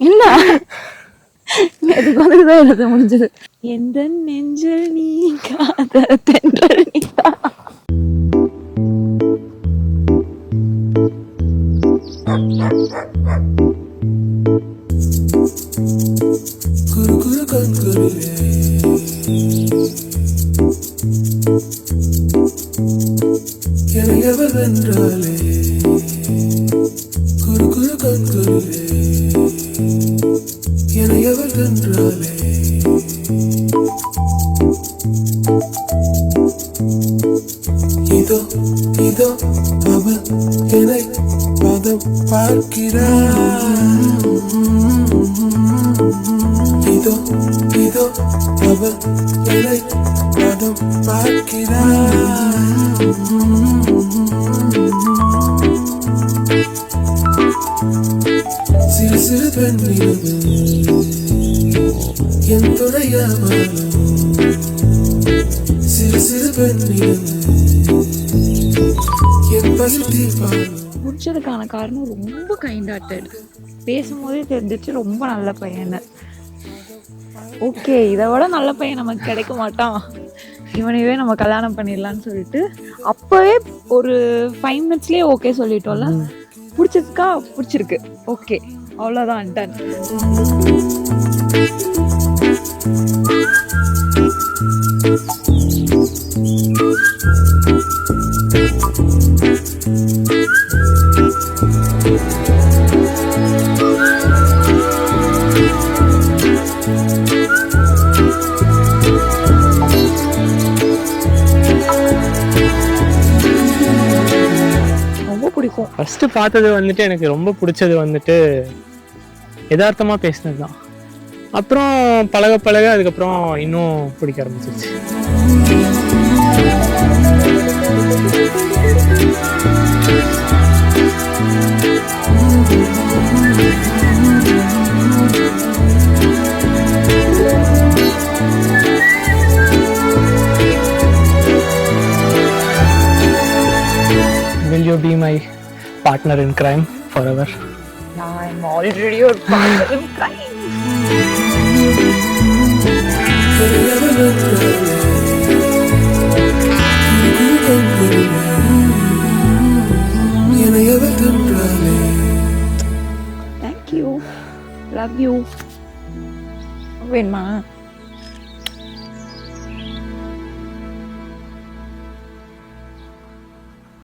என்ன எதுக்கு வந்துதான் எழுத முடிஞ்சது. எந்த நெஞ்சில் நீ காத தென்றல் நீதா. குரு குரு கண்குருவே எவர் வென்றாலே குரு குரு கண்குருவே எவர் வென்றாலே இதோ இதோ அவள் என்னை பதம் பார்க்கிறாள். இதோ இதோ அவள் என்னை பதம் பார்க்கிறாள். சிறு சிறு பெண்ணினது என் துணையாவாளோ. சிறு சிறு பெண்ணினது என் பகிர் தீர்ப்பாளோ. முடிச்சதுக்கான காரணம் ரொம்ப கைண்டாட்டட். பேசும்போதே தெரிஞ்சிச்சு ரொம்ப நல்ல பையன். ஓகே, இதை விட நல்ல பையன் நமக்கு கிடைக்க மாட்டான், இவனையே நம்ம கல்யாணம் பண்ணிடலான்னு சொல்லிட்டு அப்பவே ஒரு 5 minutesலயே ஓகே சொல்லிட்டோம்ல. பிடிச்சதுக்கா பிடிச்சிருக்கு, ஓகே, அவ்வளோதான், டன். பிடிக்கும். ஃபர்ஸ்ட் பார்த்தது வந்துட்டு எனக்கு ரொம்ப பிடிச்சது வந்துட்டு யதார்த்தமா பேசினது தான். அப்புறம் பழக பழக அதுக்கப்புறம் இன்னும் பிடிக்க ஆரம்பிச்சிருச்சு. Will you be my partner in crime forever? I'm already your partner in crime. Thank you. Love you. வேணுமா?